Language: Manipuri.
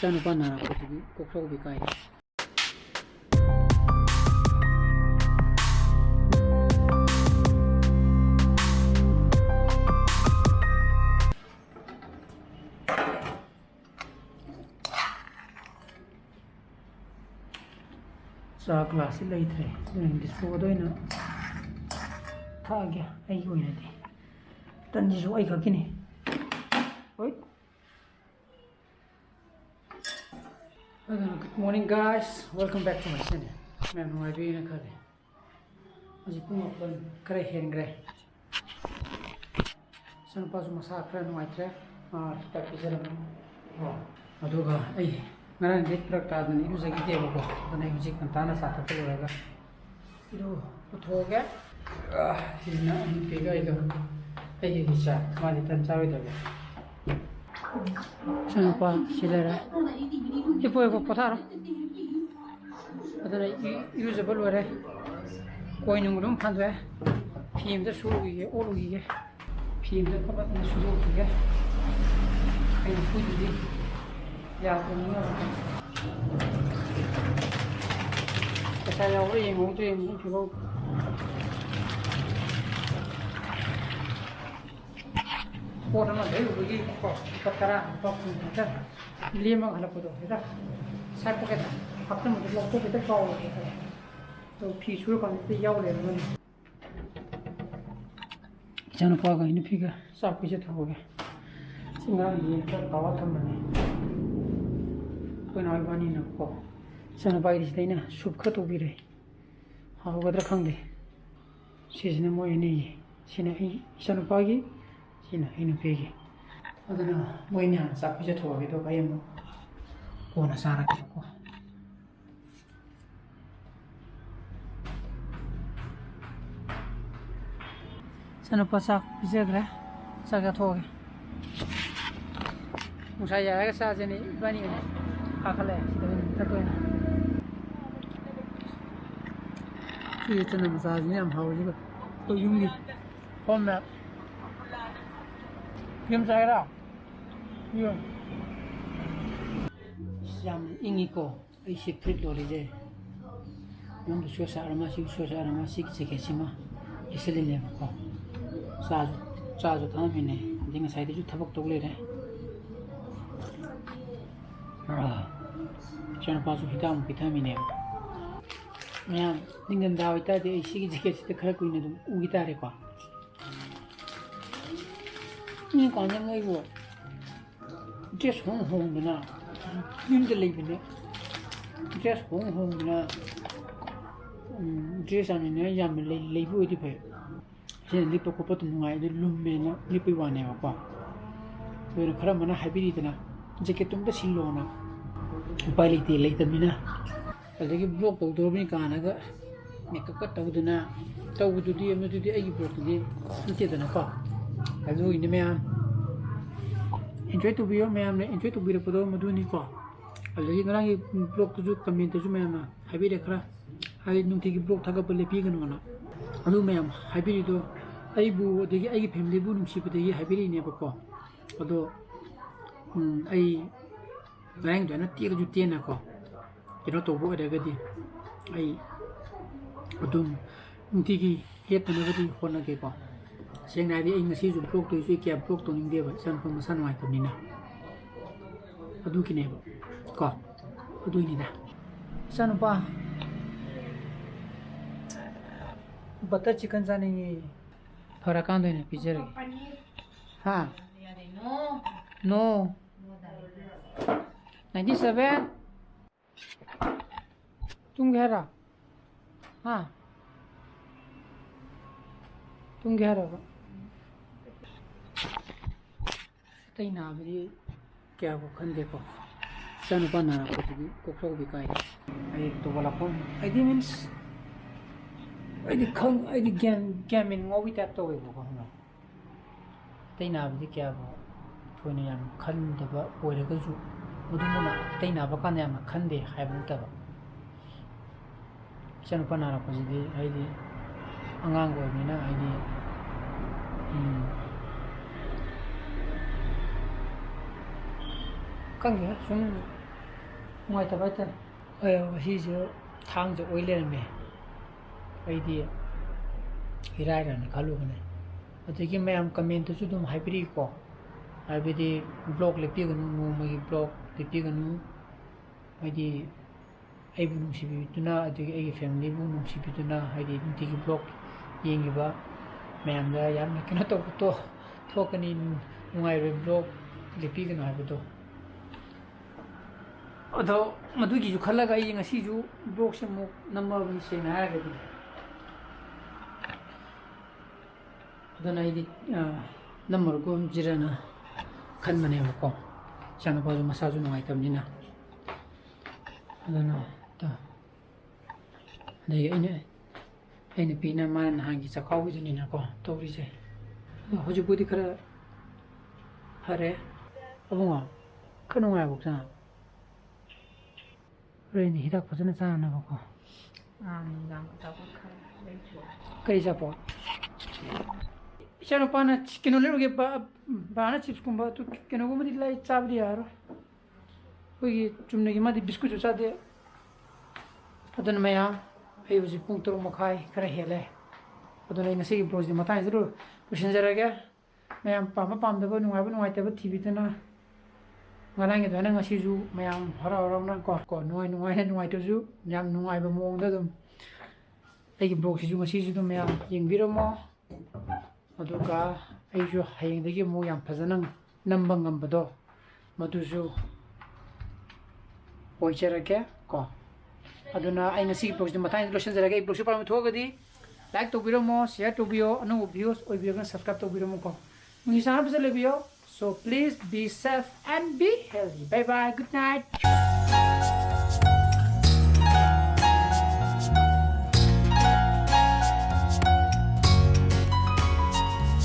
Echanupa Nabasidi, Kokka. Sa glass later, doing this for doing a tag. I go in it. Then this way, Kakini. Wait. Good morning, guys. Welcome back to my channel. I'm going to be in a curry. As you come up on Gray here in Gray. Some pass massacre and white track are practicing. Aduga, I ran the product and use a game of the name of Cantana Sata. You put get he's not in the figure. I did the chat, money turns out of it. Echanupa, Silera. You put a potato. Other usable where coin room can wear. PM the shoe we all we get. PM the cover and the shoe we get. And food we did. Yeah, the I already moved to him if you go. What am I doing? We give Kokka, talking Lima Halapudo. Sapocket, after the local with the power. So, peace work on the Yawi. Echanupa in the figure, Sapit Hoga. Single power to money. When I run in a call. Echanupa is then a soup cut over there. However, the Conde. She's no more in a Echanupa. In a piggy. I don't know when I'm Sapit Hoga. I am on a Sarah. Echanupa Sak is a gra Sagatoga. Musaya Sazini, Bunny, Akale, Tatuana. See it in the Mazazinium, however. So you meet home map. Kim Zaira. You Sam Iniko, I see pretty lorry. Young Sosarama, Sosarama, 6 is a little Saz of time in a thing aside to talk to later. Echanupa Hitam Vitamine. Ma'am, Ningan Dawita, she gets the Karakuin Uitarica. You can't go. Just home now. You believe in it. Just home now. Just I mean, I am labor with the pay. She lipped a couple of the lumen, lippy one ever. When a Karamana habitana, Jacketum the Silona. Pilot later mina. I think it broke the Dominican. Make a cut out the na. Told to the airport today. Instead of a car. I do in the man. Enjoy to be your man, enjoy to be the Podoma Dunico. A little block to come into Zumama. I be the craft. I didn't take a block tag up a lepigan one. I do, ma'am. I be it. I boo the Agipim, the boom ship the Habiri never call. Although I rang to not tear to Tianaco. You not avoid a good. I do Tiki hit another corner caper. Saying that the English is broke to see a broke on India, some from the sunlight of Nina. A duki neighbor. God, what do you need that? Echanupa. Butter chickens are in Parakan in a pizzeria. Ha? No. 97. Tunghera. Ha? Tunghera. Tay na bhi kya wo khande ko Echanupa Nabasidi Kokka bikai ai to wala kon ai di means ai di khang ai di gyan min Ngaowi tap to we ko no tay na bhi kya wo thoina yam khan da ba oire ga ju udumuna tay na ba kan yam khande hai bu ta ba Echanupa Nabasidi ai di angang go ni na ai di Kange, some ngoài tập hết khi giờ thang cho ôi lên mẹ cái đi cái rai rồi khá luôn này thì cái mẹ em comment tôi chút hay bị có hay bị blog lấy tiền nó mấy blog lấy tiền nó hay đi ai buồn xí bị tụi nó thì ai family buồn xí bị tụi nó hay đi thì cái blog yên như vậy mẹ em ra dám cái nó to thôi cái này ngoài rồi blog lấy tiền nó hay bị to đó mà tôi chỉ chụp khá là cái gì xí chú blog xem một number mình xem hay cái gì đó này đi number của mình chỉ là na khăn mà nè có chẳng có gì mà sao chú ngoài tầm như nào đó nào đó đây anh này pin mà hàng cái sao khâu cái gì nào có tôi đi chơi hồi chú bữa đi khơi hả không à khăn ngoài bọc sao rồi này hít phải chân sao nào có đang tao có cái gì vậy Echanupa na chicken ulit ugi ba na chips kumba tu kino ko madi lai chab di yaro ugi chumne ki madi biscuit usa de adan maya ai usi pung turu makai kara hele adan ai nasi ki bros di mata izru kushin jara ga maya pam da ba nuai ta ba tv ta na ngala ngi dana ngasi ju maya hora na ko nuai to ju nyam nuai ba mong da dum ai ki bros ju ngasi ju dum maya ying biro mo aduga aiju hayengdagi mu yam phajana namba ngambado maduju oicherake ko aduna ai ngasi blog di matai lotion jarage blog super ma thogadi like to biro mo share to bio anu views oi bio subscribe to biro mo ko mungi sana bisale bio so please be safe and be healthy bye bye good night